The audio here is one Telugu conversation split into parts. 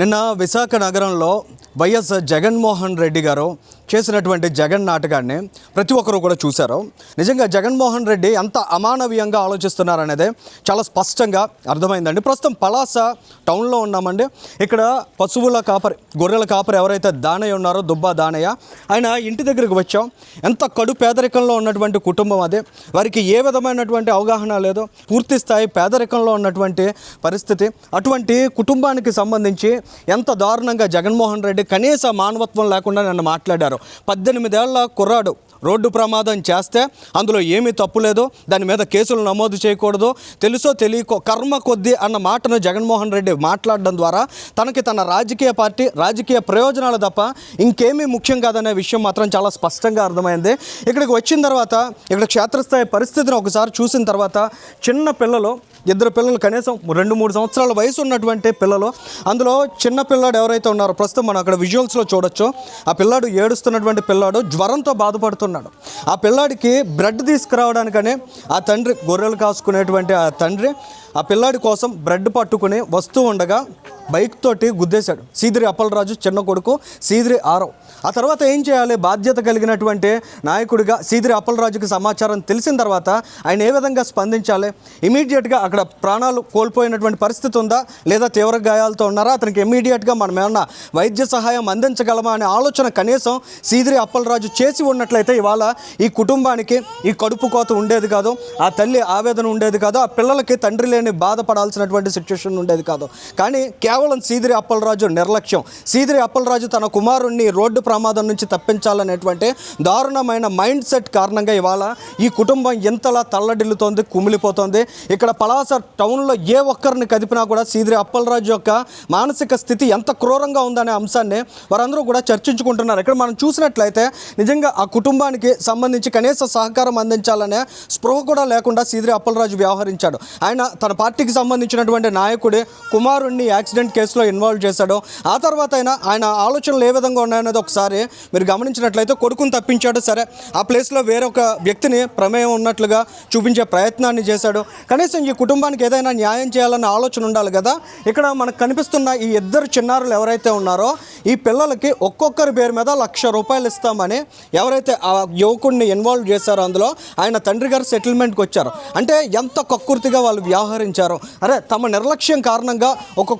నిన్న విశాఖ నగరంలో వైఎస్ జగన్మోహన్ రెడ్డి గారు చేసినటువంటి జగన్ నాటకాన్ని ప్రతి ఒక్కరూ కూడా చూశారు. నిజంగా జగన్మోహన్ రెడ్డి ఎంత అమానవీయంగా ఆలోచిస్తున్నారనేది చాలా స్పష్టంగా అర్థమైందండి. ప్రస్తుతం పలాస టౌన్లో ఉన్నామండి. ఇక్కడ పశువుల కాపరి, గొర్రెల కాపరి ఎవరైతే దానయ్య ఉన్నారో, దుబ్బా దానయ్య, ఆయన ఇంటి దగ్గరికి వచ్చాం. ఎంత కడు పేదరికంలో ఉన్నటువంటి కుటుంబం అది. వారికి ఏ విధమైనటువంటి అవగాహన లేదు, పూర్తి స్థాయి పేదరికంలో ఉన్నటువంటి పరిస్థితి. అటువంటి కుటుంబానికి సంబంధించి ఎంత దారుణంగా జగన్మోహన్ రెడ్డి కనీస మానవత్వం లేకుండా నన్ను మాట్లాడారు. 18 ఏళ్ల కుర్రాడు రోడ్డు ప్రమాదం చేస్తే అందులో ఏమీ తప్పు లేదు, దాని మీద కేసులు నమోదు చేయకూడదు, తెలుసో తెలియకో కర్మ కొద్దీ అన్న మాటను జగన్మోహన్ రెడ్డి మాట్లాడడం ద్వారా తనకి తన రాజకీయ పార్టీ, రాజకీయ ప్రయోజనాలు తప్ప ఇంకేమీ ముఖ్యం కాదనే విషయం మాత్రం చాలా స్పష్టంగా అర్థమైంది. ఇక్కడికి వచ్చిన తర్వాత ఇక్కడ క్షేత్రస్థాయి పరిస్థితిని ఒకసారి చూసిన తర్వాత చిన్న పిల్లలు, 2 పిల్లలు, కనీసం 2-3 సంవత్సరాల వయసు ఉన్నటువంటి పిల్లలు, అందులో చిన్న పిల్లాడు ఎవరైతే ఉన్నారో ప్రస్తుతం మనం అక్కడ విజువల్స్లో చూడొచ్చు. ఆ పిల్లాడు ఏడుస్తున్నటువంటి పిల్లాడు జ్వరంతో బాధపడుతున్నాడు. ఆ పిల్లాడికి బ్రెడ్ తీసుకురావడానికని ఆ తండ్రి, గొర్రెలు కాసుకునేటువంటి ఆ తండ్రి ఆ పిల్లాడి కోసం బ్రెడ్ పట్టుకుని వస్తూ ఉండగా బైక్ తోటి గుద్దేశాడు. సీదిరి అప్పలరాజు చిన్న కొడుకు, సీదిరి ఆరవ్. ఆ తర్వాత ఏం చేయాలి? బాధ్యత కలిగినటువంటి నాయకుడిగా సీదిరి అప్పలరాజుకి సమాచారం తెలిసిన తర్వాత ఆయన ఏ విధంగా స్పందించాలి? ఇమీడియట్గా అక్కడ ప్రాణాలు కోల్పోయినటువంటి పరిస్థితి ఉందా, లేదా తీవ్ర గాయాలతో ఉన్నారా, అతనికి ఇమీడియట్గా మనం ఏమన్నా వైద్య సహాయం అందించగలమా అనే ఆలోచన కనీసం సీదిరి అప్పలరాజు చేసి ఉన్నట్లయితే ఇవాళ ఈ కుటుంబానికి ఈ కడుపు కోత ఉండేది కాదు, ఆ తల్లి ఆవేదన ఉండేది కాదు, ఆ పిల్లలకి తండ్రి లేని బాధపడాల్సినటువంటి సిచ్యువేషన్ ఉండేది కాదు. కానీ కేవలం సీదిరి అప్పలరాజు నిర్లక్ష్యం, సీదిరి అప్పలరాజు తన కుమారుణ్ణి రోడ్డు ప్రమాదం నుంచి తప్పించాలనేటువంటి దారుణమైన మైండ్ సెట్ కారణంగా ఇవాళ ఈ కుటుంబం ఎంతలా తల్లడిల్లుతోంది, కుమిలిపోతోంది. ఇక్కడ పలాస టౌన్లో ఏ ఒక్కరిని కదిపినా కూడా సీదిరి అప్పలరాజు యొక్క మానసిక స్థితి ఎంత క్రూరంగా ఉందనే అంశాన్ని వారందరూ కూడా చర్చించుకుంటున్నారు. ఇక్కడ మనం చూసినట్లయితే నిజంగా ఆ కుటుంబానికి సంబంధించి కనీస సహకారం అందించాలనే స్పృహ కూడా లేకుండా సీదిరి అప్పలరాజు వ్యవహరించాడు. ఆయన తన పార్టీకి సంబంధించినటువంటి నాయకుడి కుమారుణ్ణి యాక్సిడెంట్ కేసులో ఇన్వాల్వ్ చేశాడు. ఆ తర్వాత ఆయన ఆలోచనలు ఏ విధంగా ఉన్నాయనేది ఒకసారి మీరు గమనించినట్లయితే కొడుకుని తప్పించాడు, సరే, ఆ ప్లేస్లో వేరొక వ్యక్తిని ప్రమేయం ఉన్నట్లుగా చూపించే ప్రయత్నాన్ని చేశాడు. కనీసం ఈ కుటుంబానికి ఏదైనా న్యాయం చేయాలన్న ఆలోచన ఉండాలి కదా. ఇక్కడ మనకు కనిపిస్తున్న ఈ 2 చిన్నారులు ఎవరైతే ఉన్నారో ఈ పిల్లలకి ఒక్కొక్కరి పేరు మీద ₹1,00,000 ఇస్తామని ఎవరైతే ఆ యువకుడిని ఇన్వాల్వ్ చేశారో అందులో ఆయన తండ్రి గారు సెటిల్మెంట్కి వచ్చారు. అంటే ఎంత కక్కుర్తిగా వాళ్ళు వ్యవహరించారు. అరే, తమ నిర్లక్ష్యం కారణంగా ఒక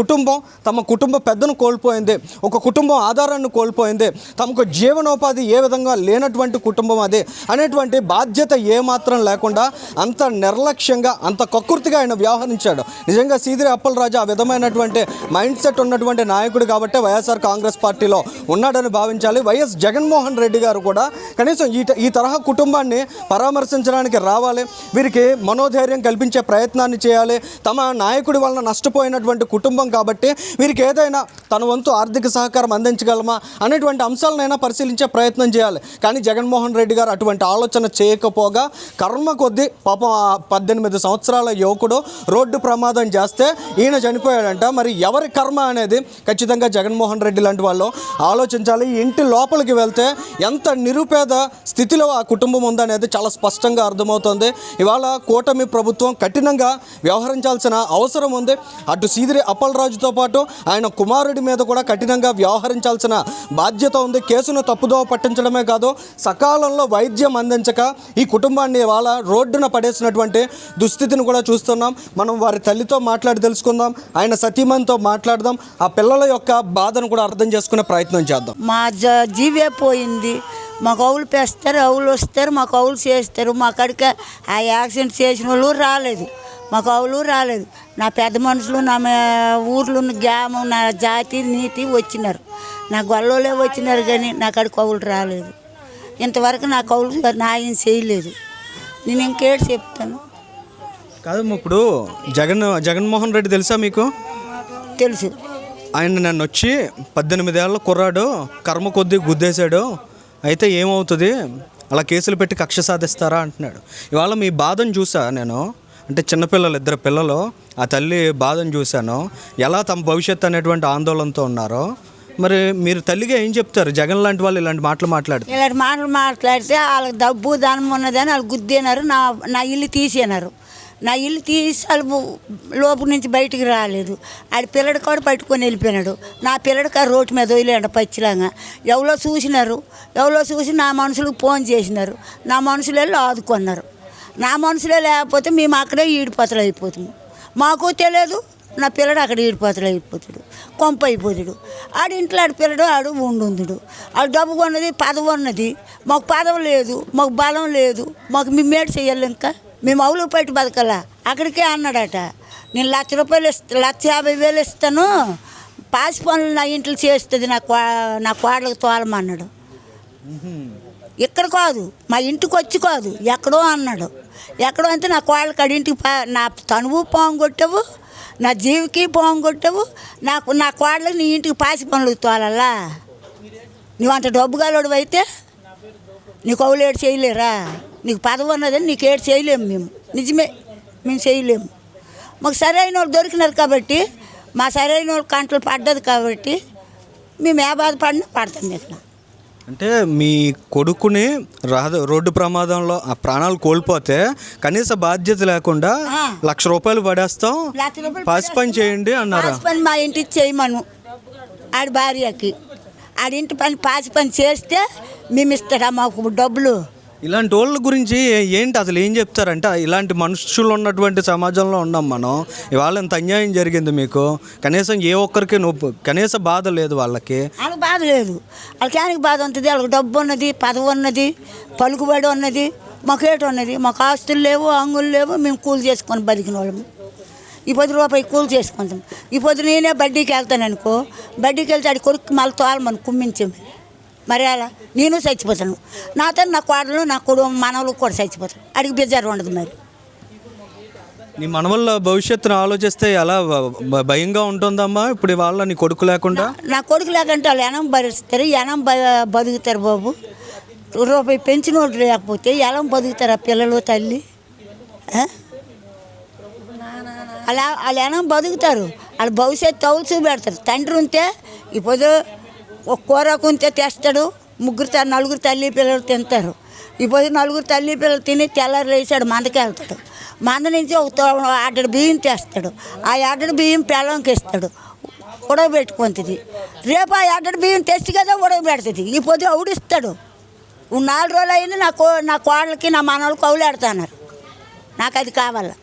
కుటుంబం తమ కుటుంబ పెద్దను కోల్పోయింది, ఒక కుటుంబం ఆధారాన్ని కోల్పోయింది, తమకు జీవనోపాధి ఏ విధంగా లేనటువంటి కుటుంబం అది అనేటువంటి బాధ్యత ఏమాత్రం లేకుండా అంత నిర్లక్ష్యంగా, అంత కక్కుర్తిగా ఆయన వ్యవహరించాడు. నిజంగా సీదిరి అప్పలరాజు ఆ విధమైనటువంటి మైండ్ సెట్ ఉన్నటువంటి నాయకుడు కాబట్టి వైఎస్ఆర్ కాంగ్రెస్ పార్టీలో ఉన్నాడని భావించాలి. వైఎస్ జగన్మోహన్ రెడ్డి గారు కూడా కనీసం ఈ తరహా కుటుంబాన్ని పరామర్శించడానికి రావాలి, వీరికి మనోధైర్యం కల్పించే ప్రయత్నాన్ని చేయాలి. తమ నాయకుడి వలన నష్టపోయినటువంటి కుటుంబం కాబట్టి వీరికి ఏదైనా తన వంతు ఆర్థిక సహకారం అందించగలమా అనేటువంటి అంశాలనైనా పరిశీలించే ప్రయత్నం చేయాలి. కానీ జగన్మోహన్ రెడ్డి గారు అటువంటి ఆలోచన చేయకపోగా కర్మ కొద్దీ పాపం 18 సంవత్సరాల యువకుడు రోడ్డు ప్రమాదం చేస్తే ఈయన చనిపోయాడంట. మరి ఎవరి కర్మ అనేది ఖచ్చితంగా జగన్మోహన్ రెడ్డి లాంటి వాళ్ళు ఆలోచించాలి. ఇంటి లోపలికి వెళ్తే ఎంత నిరుపేద స్థితిలో ఆ కుటుంబం ఉందనేది చాలా స్పష్టంగా అర్థమవుతుంది. ఇవాళ కూటమి ప్రభుత్వం కఠినంగా వ్యవహరించాల్సిన అవసరం ఉంది. అటు సీదిరి అప్పలరాజుతో పాటు ఆయన కుమారుడి మీద కూడా కఠినంగా వ్యవహరించాల్సిన బాధ్యత ఉంది. కేసును తప్పుదోవ పట్టించడమే కాదు, సకాలంలో వైద్యం అందించక ఈ కుటుంబాన్ని ఇవాళ రోడ్డున పడేసినటువంటి దుస్థితిని కూడా చూస్తున్నాం. మనం వారి తల్లితో మాట్లాడి తెలుసుకుందాం, ఆయన సతీమణితో మాట్లాడదాం, ఆ పిల్లల యొక్క బాధను కూడా అర్థం చేసుకునే ప్రయత్నం చేద్దాం. మా జీవే పోయింది. మాకు అవులు పేస్తారు, అవులు వస్తారు, మాకు అవులు చేస్తారు. మా కాడికి ఆ యాక్సిడెంట్ చేసిన వాళ్ళు రాలేదు, మాకు అవులు రాలేదు. నా పెద్ద మనుషులు, నా ఊర్లో ఉన్న గ్రామం, నా జాతి నీతి వచ్చినారు, నా గొల్లోలే వచ్చినారు, కానీ నా కాడికి కౌలు రాలేదు. ఇంతవరకు నా కౌలు న్యాయం చేయలేదు. నేను ఇంకేటి చెప్తాను. కాదు, ఇప్పుడు జగన్మోహన్ రెడ్డి తెలుసా మీకు? తెలుసు. ఆయన నన్ను వచ్చి 18 ఏళ్ల కుర్రాడు కర్మ కొద్దీ గుద్దేశాడు, అయితే ఏమవుతుంది, అలా కేసులు పెట్టి కక్ష సాధిస్తారా అంటున్నాడు. ఇవాళ మీ బాధను చూసా నేను, అంటే చిన్నపిల్లలు, 2 పిల్లలు, ఆ తల్లి బాధను చూశాను, ఎలా తమ భవిష్యత్తు అనేటువంటి ఆందోళనతో ఉన్నారో. మరి మీరు తల్లిగా ఏం చెప్తారు? జగన్ లాంటి వాళ్ళు ఇలాంటి మాటలు మాట్లాడితే మాట్లాడితే వాళ్ళకి డబ్బు దానం ఉన్నదని వాళ్ళు గుద్దేనారు, నా ఇల్లు తీసేనారు. నా ఇల్లు తీసి అలుపు లోపు నుంచి బయటికి రాలేదు. ఆడి పిల్లడి కూడా పట్టుకొని వెళ్ళిపోయినాడు. నా పిల్లడికి ఆ రోడ్డు మీద వదిలేండి పచ్చిలాగా. ఎవరో చూసి నా మనుషులకు ఫోన్ చేసినారు. నా మనుషులు వెళ్ళి ఆదుకున్నారు. నా మనుషులే లేకపోతే మేము అక్కడే ఈడిపోతలు అయిపోతాము. మాకు తెలియదు. నా పిల్లడు అక్కడ ఈడిపోతలు అయిపోతాడు, కొంప అయిపోతాడు. ఆడి ఇంట్లో ఆడి పిల్లడు ఆడు ఉండుందుడు. ఆడు డబ్బు ఉన్నది, పదవి ఉన్నది. మాకు పదవి లేదు, మాకు బలం లేదు. మాకు మేమేడు చేయాలి? ఇంకా మేము అవులు పట్టి బతకలా. అక్కడికే అన్నాడట, నేను ₹1,50,000 ఇస్తాను, పాసి పనులు నా ఇంట్లో చేస్తుంది, నా కోడలకు తోలమన్నాడు. ఇక్కడ కాదు, మా ఇంటికి వచ్చి కాదు, ఎక్కడో అన్నాడు. ఎక్కడో అంటే నా కోళ్ళ కాడింటికి నా తనువు పోంగొట్టావు, నా జీవికి పోంగొట్టావు. నా కోళ్ళకి నీ ఇంటికి పాసి పనులు తోలలా? నువ్వు అంత డబ్బు గలడు అయితే నీకు అవులేడు చేయలేరా? నీకు పదవి ఉన్నదని నీకు ఏడు చేయలేము మేము. నిజమే, మేము చేయలేము. మాకు సరైన వాళ్ళు దొరికినారు కాబట్టి, మా సరైన వాళ్ళు కంటలు పడ్డది కాబట్టి మేము ఏ బాధపడినా పడతాం. ఇక్కడ అంటే మీ కొడుకుని రోడ్డు ప్రమాదంలో ఆ ప్రాణాలు కోల్పోతే కనీస బాధ్యత లేకుండా ₹1,00,000 పడేస్తాం, పాసి పని చేయండి అన్నారా? పాసి పని మా ఇంటికి చేయమను ఆడి భార్యకి. ఆడింటి పని పాసి పని చేస్తే మేము ఇస్తాడా మాకు డబ్బులు? ఇలాంటి వాళ్ళ గురించి ఏంటి అసలు ఏం చెప్తారంటే, ఇలాంటి మనుషులు ఉన్నటువంటి సమాజంలో ఉన్నాం మనం. ఇవాళ ఎంత అన్యాయం జరిగింది మీకు, కనీసం ఏ ఒక్కరికి కనీస బాధ లేదు వాళ్ళకి. వాళ్ళకి బాధ లేదు. వాళ్ళకి ఆయనకి బాధ ఉంటుంది. వాళ్ళకి డబ్బు ఉన్నది, పదవి ఉన్నది, పలుకుబడి ఉన్నది. మాకేటి ఉన్నది? మాకు ఆస్తులు లేవు, అంగులు లేవు. మేము కూలి చేసుకొని బతికిన వాళ్ళము. ఈ ₹10 కూలి చేసుకుంటాం. ఈ పొద్దు నేనే బడ్డీకి వెళ్తాను అనుకో, బడ్డీకి వెళ్తే ఆడి కొడుకు మళ్ళీ తోలమని కుమ్మించాము. మరి అలా నేను చచ్చిపోతాను, నాతో నా కోడలు నా కొడుకు మనవలు కూడా చచ్చిపోతాను. అడిగి బెజారు ఉండదు. మరి నీ మనవల్ల భవిష్యత్తును ఆలోచిస్తే ఎలా భయంగా ఉంటుందమ్మా ఇప్పుడు వాళ్ళ నీ కొడుకు లేకుండా? నా కొడుకు లేకుంటే వాళ్ళు ఎనం భరిస్తారు, ఎనం బతుకుతారు బాబు. ₹1 పెంచినోడు లేకపోతే ఎలం బతుకుతారు ఆ పిల్లలు తల్లి? వాళ్ళు ఎనం బతుకుతారు. వాళ్ళ భవిష్యత్తు తౌలు చూపెడతారు. తండ్రి ఉంటే ఇప్పుడు ఒక కూరకు ఉంటే తెస్తాడు, నలుగురు తల్లి పిల్లలు తింటారు. ఇప్పుడు 4 తల్లి పిల్లలు తిని తెల్లారు వేసాడు మందకి వెళ్తాడు. మంద నుంచి ఒక 1 బియ్యం తెస్తాడు. ఆ 1 బియ్యం పిల్లంకి ఇస్తాడు, ఉడకబెట్టుకుంటుంది. రేపు ఆ 1 బియ్యం తెచ్చి కదా ఉడకబెడుతుంది. ఈ పొద్దు అవుడిస్తాడు. 4 రోజులు అయింది నా కోడలకి నా మనవాళ్ళకి అవులాడుతున్నారు. నాకు అది కావాలా?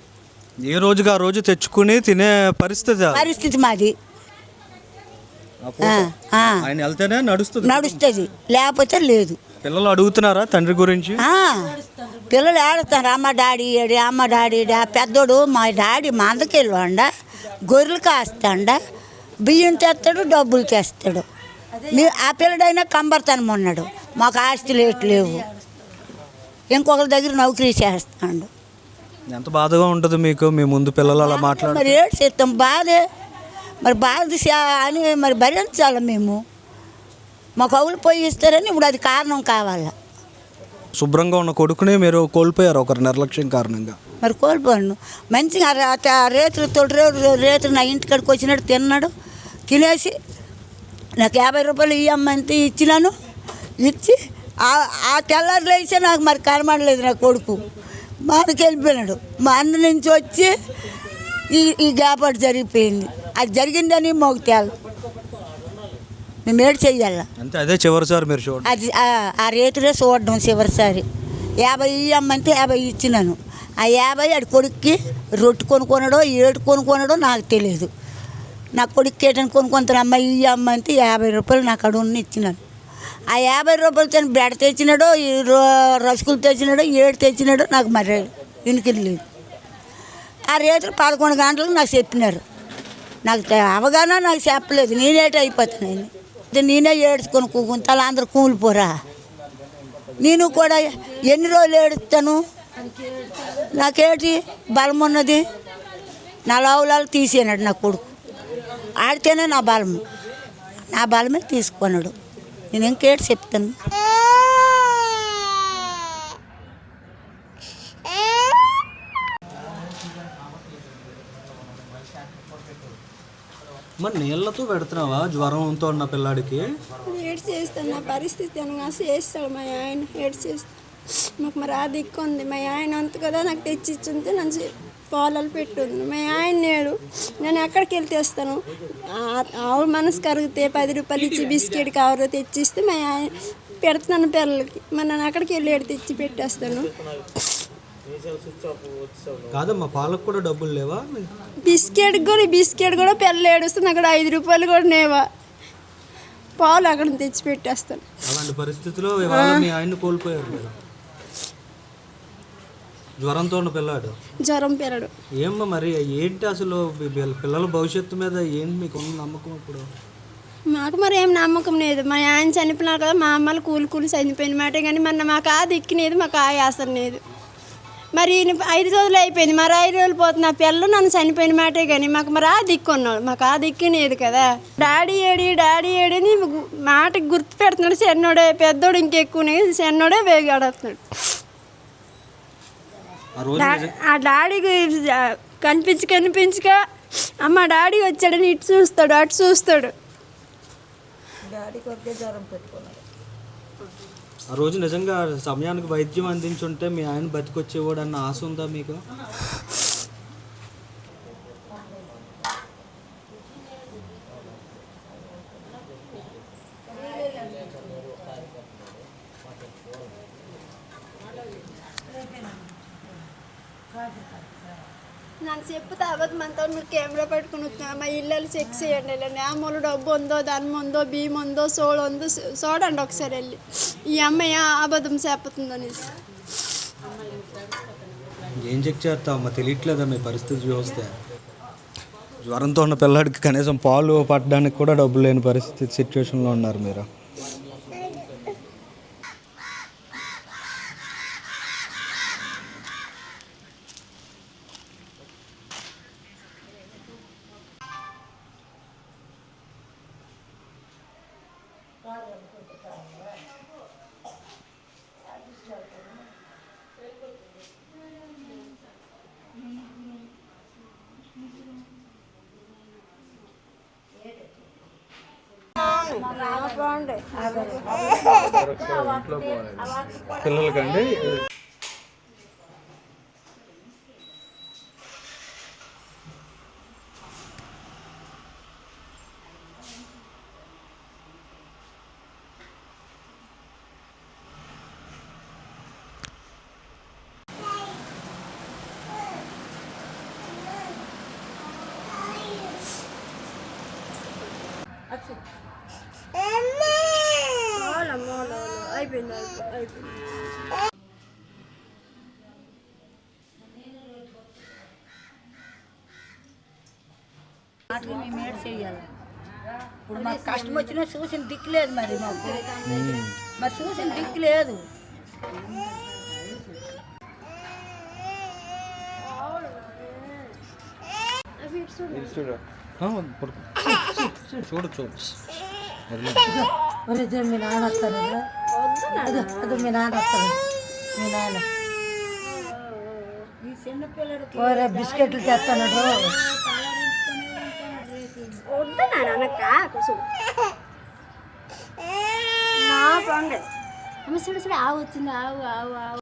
ఏ రోజుగా ఆ రోజు తెచ్చుకుని తినే పరిస్థితి మాది. ఆయన వెళ్తేనే నడుస్తుంది, లేకపోతే లేదు. పిల్లలు అడుగుతున్నారా తండ్రి గురించి? పిల్లలు ఏడుస్తారు, అమ్మ డాడీ ఏడి, అమ్మ డాడీ ఏడి. ఆ పెద్దోడు మా డాడీ మందకెళ్ళండ, గొర్రెలు కాస్తాండ, బియ్యం తెస్తాడు, డబ్బులు తెస్తాడు. ఆ పిల్లడైనా కంబర్తనం ఉన్నాడు. మాకు ఆస్తులు లేవు. ఇంకొకరి దగ్గర నౌకరీ చేస్తాడు. ఎంత బాధగా ఉంటుంది మీకు మీ ముందు పిల్లలు అలా మాట్లాడు? మరి ఏడు చేస్తాం, బాధే. మరి బాధ అని మరి భరించాలి మేము. మాకు అవులు పోయి ఇస్తారని ఇప్పుడు అది కారణం కావాలా? శుభ్రంగా ఉన్న కొడుకునే మీరు కోల్పోయారు ఒకరి నిర్లక్ష్యం కారణంగా. మరి కోల్పోయాను. మంచిగా రేతులు నా ఇంటికాడికి వచ్చినట్టు తిన్నాడు. తినేసి నాకు ₹50 ఇవ్వమంటే ఇచ్చినాను. ఇచ్చి ఆ తెల్లారులు వేసే నాకు మరి కనబడలేదు. నా కొడుకు మా అన్నకి వెళ్ళిపోయినాడు. మా అన్న నుంచి వచ్చి ఈ గ్యాపాటు జరిగిపోయింది. అది జరిగిందని మాకు తేలి మేము ఏడు చెయ్యాల. అంతే, అదే చివరిసారి మీరు చూడండి. అది ఆ రేటులే చూడడం చివరిసారి. 50 ఇవ్వమంటే 50 ఇచ్చినాను. ఆ 50 ఆడి కొడుక్కి రొట్టు కొనుక్కున్నాడో ఏడు కొనుక్కున్నాడో నాకు తెలియదు. నా కొడుక్కి ఏటని కొనుక్కుంటాను. అమ్మ ఇవ్వమంటే ₹50 నాకు అడుగుని ఇచ్చినాను. ఆ ₹50 బెడ తెచ్చినాడో రసకులు తెచ్చినాడో ఏడు తెచ్చినాడో నాకు మరి వెనుక లేదు. ఆ రేట్లు 11 గంటలకు నాకు చెప్పినారు. నాకు అవగాహన నాకు చెప్పలేదు. నేనేటి అయిపోతున్నాను. నేనే ఏడ్చుకొని కూకుంటాను. అందరూ కూలిపోరా. నేను కూడా ఎన్ని రోజులు ఏడుస్తాను? నాకేటి బలం ఉన్నది? నా లావులాలు తీసేనాడు నా కొడుకు. ఆడితేనే నా బలము. నా బలమే తీసుకున్నాడు. నేను ఇంకేటి చెప్తాను? మరి నీళ్ళతో పెడుతున్నావా జ్వరంతో ఉన్న పిల్లాడికి? ఏడు చేస్తాను. నా పరిస్థితి అనగా చేస్తాడు మా ఆయన. ఏడు చేస్తాడు. మాకు మరి ఆ దిక్కు ఉంది. మా ఆయన అంత కదా నాకు తెచ్చి ఇచ్చుంటే నన్ను పాలలు పెట్టుంది మా ఆయన నేడు నేను ఎక్కడికి వెళ్ళి తెస్తాను ఆవుల మనసు కరిగితే 10 రూపాయలు ఇచ్చి బిస్కెట్ కవర్ తెచ్చిస్తే మా ఆయన పెడుతున్నాను పిల్లలకి మరి నేను ఎక్కడికి వెళ్ళి తెచ్చి పెట్టేస్తాను. కాదమ్మా పాలకు కూడా డబ్బులు లేవా? బిస్కెట్ కూడా పిల్లలు ఏడుస్తుంది అక్కడ 5 రూపాయలు కూడా నేవా పాలు అక్కడ తెచ్చి పెట్టేస్తాను. అలాంటి పరిస్థితిలో ఇవాళ మీ ఆయన్ని కోల్పోయారు కదా. జ్వరంతో ఉన్న పిల్లాడు, జ్వరం పిల్లడు ఏమ్మా మరి ఏంటి అసలు పిల్లల భవిష్యత్తు మీద ఏంటి మీకు ఉన్న నమ్మకం? ఇప్పుడు మాకు మరి ఏం నమ్మకం లేదు. మా ఆయన చనిపోయినారు కదా, మా అమ్మలు కూలి చనిపోయిన మాటే కానీ మరి మాకు ఆ దిక్కునేది, మాకు ఆ ఆసర లేదు. మరి 5 రోజులు అయిపోయింది, మరి 5 రోజులు పోతుంది. నా పిల్లలు నన్ను చనిపోయిన మాటే కానీ మాకు మరి ఆ దిక్కు ఉన్నాడు, మాకు ఆ దిక్కునేది కదా. డాడీ ఏడి అని మాటకి గుర్తు పెడుతున్నాడు. చిన్నోడే పెద్దోడు ఇంకెక్కువనే, చిన్నోడే వేగాడుతున్నాడు. ఆ డాడీకి కనిపించక అమ్మ డాడీ వచ్చాడని ఇటు చూస్తాడు అటు చూస్తాడు. ఆ రోజు నిజంగా సమయానికి వైద్యం అందించుంటే మీ ఆయన బతికొచ్చేవాడు అన్న ఆశ ఉందా మీకు? నాకు చెప్తే అబద్ధం అంతా మీరు కెమెరా పెట్టుకుని వస్తున్నా మా ఇళ్ళు చెక్ చేయండి. వెళ్ళండి ఆ మూల డబ్బు ఉందో దాని ఉందో బియ్యం ఉందో సోడు ఉందో చూడండి ఒకసారి వెళ్ళి. ఈ అమ్మాయి అబద్ధం చెప్పుతుంది అనేసి ఏం చెక్ చేస్తావమ్మా, తెలియట్లేదా మీ పరిస్థితి చూస్తే? జ్వరంతో ఉన్న పిల్లాడికి కనీసం పాలు పట్టడానికి కూడా డబ్బులు లేని పరిస్థితి సిచ్యువేషన్లో ఉన్నారు మీరు. పిల్లలకండి అయిపోయింది. వాటికి మేము ఏడు చెయ్యాలి. ఇప్పుడు మాకు కష్టం వచ్చినా చూసిన దిక్కు లేదు, మరి మాకు మరి చూసిన దిక్కు లేదు. మీ నాన్న వస్తారు, అది మీ నాన్న వస్తారు, మీ నాన్న చిన్నపిల్లడు బిస్కెట్లు తెస్తాడు. అమ్మ చూడు ఆవు వచ్చింది, ఆవు ఆవు ఆవు